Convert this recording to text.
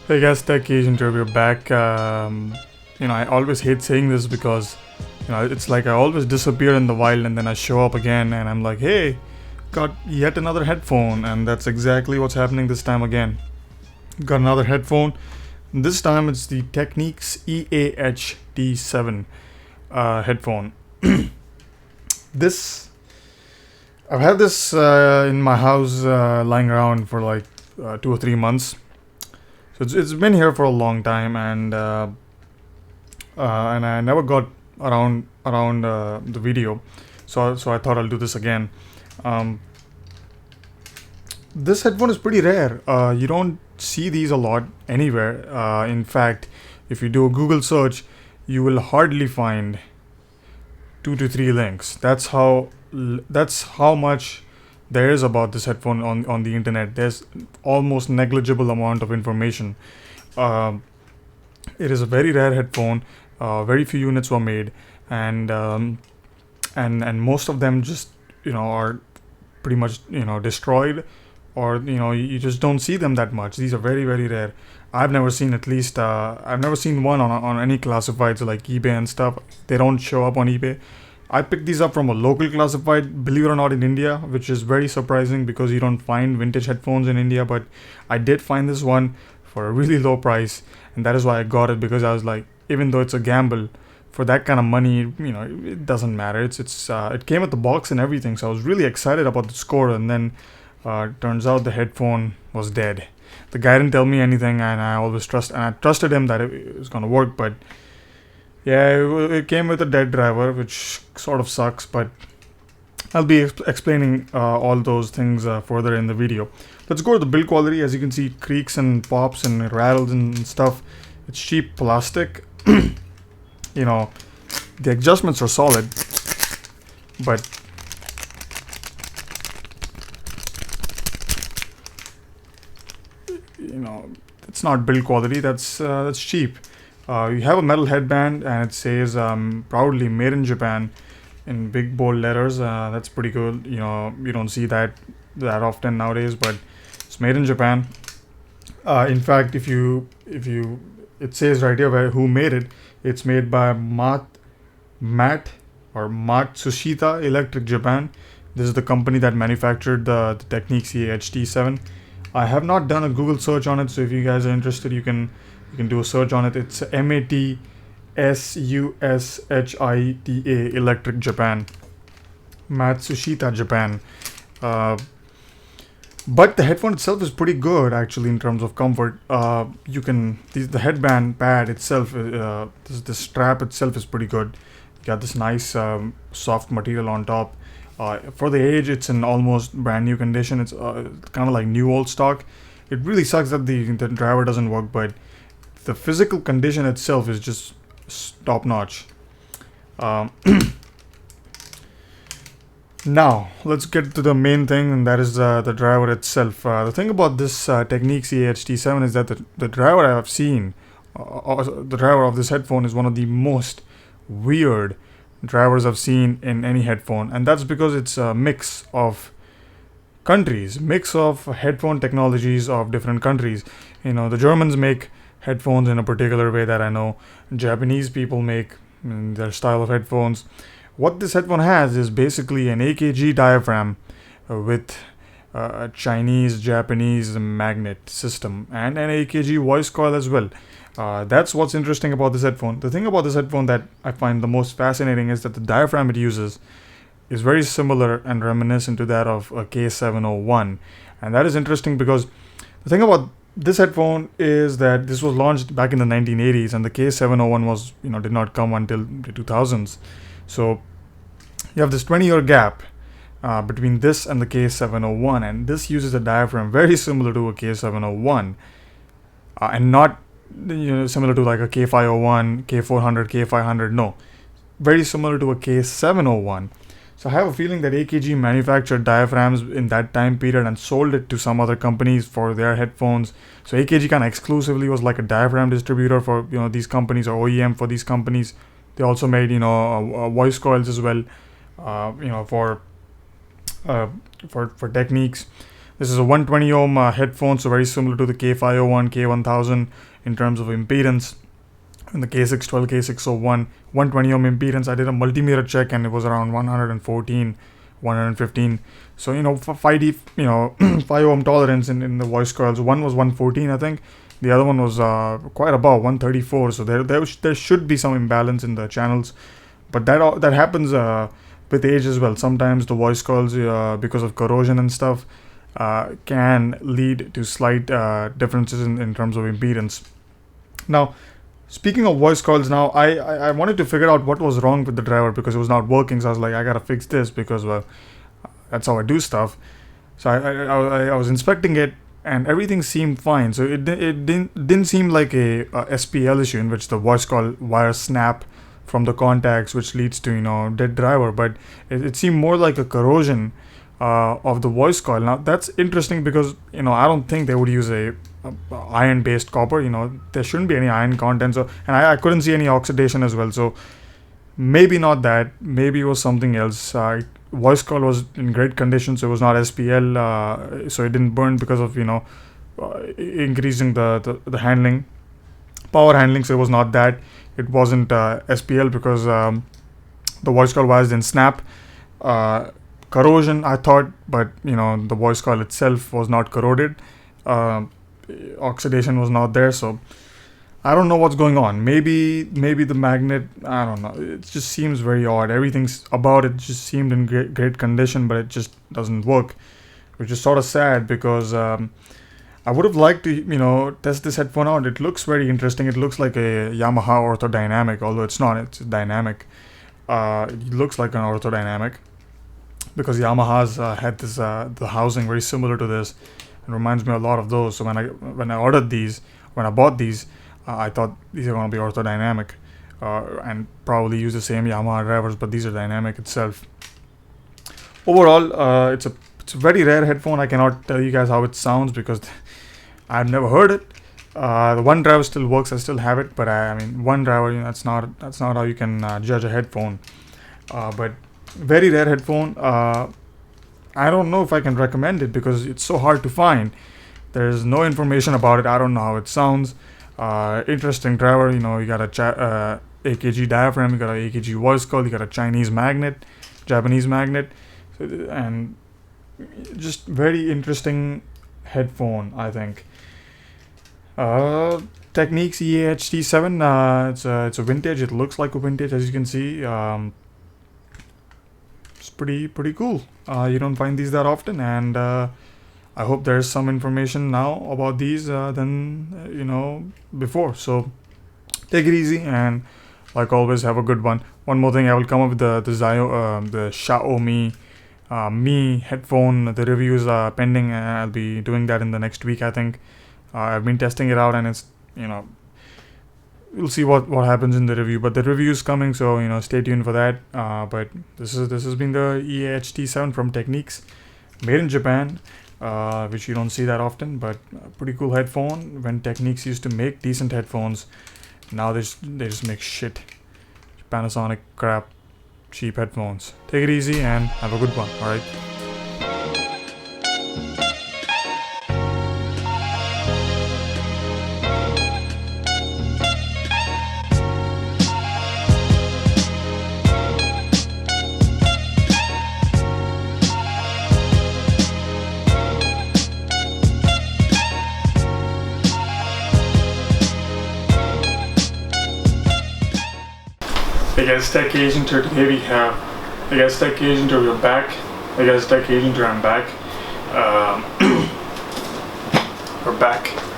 Hey guys, Tech Agent here. We're back. I always hate saying this because, it's like I always disappear in the wild and then I show up again and I'm like, hey, got yet another headphone, and that's exactly what's happening this time again. Got another headphone. This time it's the Technics EAH-T7 headphone. This I've had this in my house lying around for like 2 or 3 months. So it's been here for a long time, and I never got around the video, so I thought I'll do this again. Um, this headphone is pretty rare. You don't see these a lot anywhere. In fact, if you do a Google search, you will hardly find 2 to 3 links. That's how much there is about this headphone on the internet. There's almost negligible amount of information. It is a very rare headphone. Very few units were made, and most of them just are pretty much destroyed, or you just don't see them that much. These are very, very rare. I've never seen one on any classifieds like eBay and stuff. They don't show up on eBay. I picked these up from a local classified, believe it or not, in India, which is very surprising because you don't find vintage headphones in India. But I did find this one for a really low price, and that is why I got it, because I was like, even though it's a gamble, for that kind of money, it doesn't matter. It came with the box and everything, so I was really excited about the score. And then turns out the headphone was dead. The guy didn't tell me anything, and I trusted him that it was gonna work, but. Yeah, it came with a dead driver, which sort of sucks, but I'll be explaining all those things further in the video. Let's go to the build quality. As you can see, it creaks and pops and rattles and stuff. It's cheap plastic. The adjustments are solid, but it's not build quality. That's cheap. You have a metal headband, and it says proudly made in Japan in big bold letters. That's pretty good. You don't see that often nowadays, but it's made in Japan. In fact, if you it says right here who made it. It's made by Matsushita Electric Japan. This is the company that manufactured the Technics EAH-T7. I have not done a Google search on it, so if you guys are interested, you can do a search on it. It's Matsushita Electric Japan. Matsushita Japan. But the headphone itself is pretty good actually in terms of comfort. The headband pad itself, the strap itself is pretty good. You got this nice soft material on top. For the age, it's in almost brand new condition. It's kind of like new old stock. It really sucks that the driver doesn't work, but the physical condition itself is just top notch. Now let's get to the main thing, and that is the driver itself. The thing about this Technics EAH-T7 is that the driver I have seen, the driver of this headphone, is one of the most weird drivers I've seen in any headphone, and that's because it's a mix of headphone technologies of different countries. The Germans make headphones in a particular way that I know. Japanese people make their style of headphones. What this headphone has is basically an AKG diaphragm with a Chinese-Japanese magnet system and an AKG voice coil as well. That's what's interesting about this headphone. The thing about this headphone that I find the most fascinating is that the diaphragm it uses is very similar and reminiscent to that of a K701. And that is interesting because the thing about this headphone is that this was launched back in the 1980s, and the K701 did not come until the 2000s. So you have this 20-year gap between this and the K701, and this uses a diaphragm very similar to a K701, and not similar to like a K501, K400, K500. No, very similar to a K701. So I have a feeling that AKG manufactured diaphragms in that time period and sold it to some other companies for their headphones. So AKG kind of exclusively was like a diaphragm distributor for these companies, or OEM for these companies. They also made voice coils as well, for Techniques. This is a 120 ohm headphone, so very similar to the K501, K1000 in terms of impedance. In the K612, K601, 120 ohm impedance. I did a multimeter check and it was around 114, 115. So, for 5D, 5 ohm tolerance in the voice coils. One was 114, I think. The other one was quite above 134. So there should be some imbalance in the channels, but that happens with age as well. Sometimes the voice coils, because of corrosion and stuff, can lead to slight differences in terms of impedance. Now, speaking of voice coils, now I wanted to figure out what was wrong with the driver because it was not working. So I was like, I gotta fix this because, well, that's how I do stuff. So I was inspecting it and everything seemed fine. So it didn't seem like a SPL issue in which the voice coil wires snap from the contacts, which leads to dead driver. But it seemed more like a corrosion of the voice coil. Now that's interesting because I don't think they would use a iron-based copper. There shouldn't be any iron content. So and I couldn't see any oxidation as well. So maybe not that. Maybe it was something else. Voice coil was in great condition, so it was not SPL. So it didn't burn because of increasing the handling, power handling. So it was not that. It wasn't SPL because the voice coil wires didn't snap. Corrosion, I thought, but the voice coil itself was not corroded. Oxidation was not there, so I don't know what's going on. Maybe the magnet, I don't know. It just seems very odd. Everything's about it just seemed in great condition, but it just doesn't work, which is sort of sad because I would have liked to test this headphone out. It looks very interesting. It looks like a Yamaha orthodynamic, although it's not. It's dynamic. It looks like an orthodynamic because Yamaha's had this the housing very similar to this. It reminds me a lot of those. So when I bought these, I thought these are going to be orthodynamic and probably use the same Yamaha drivers, but these are dynamic itself. Overall, it's a very rare headphone. I cannot tell you guys how it sounds because I've never heard it. The one driver still works. I still have it, but I mean, one driver, that's not how you can judge a headphone. But very rare headphone. I don't know if I can recommend it because it's so hard to find. There's no information about it. I don't know how it sounds. Interesting driver. You got a AKG diaphragm. You got a AKG voice coil. You got a Japanese magnet, and just very interesting headphone, I think. Technics EAH-T7. It's a vintage. It looks like a vintage, as you can see. It's pretty cool. You don't find these that often, and I hope there's some information now about these than before. So take it easy, and like always, have a good one. One more thing, I will come up with the Xiaomi Mi headphone. The review is pending, and I'll be doing that in the next week, I think. I've been testing it out, and it's we'll see what happens in the review. But the review is coming, so stay tuned for that. But this has been the EAH-T7 from Technics, made in Japan, which you don't see that often. But a pretty cool headphone. When Technics used to make decent headphones, now they just make shit, Panasonic crap, cheap headphones. Take it easy and have a good one. All right. Hey guys, Tech Agent here. Today we have Hey guys, Tech Agent here. We're back. Hey guys, Tech Agent here. I'm back. We're back.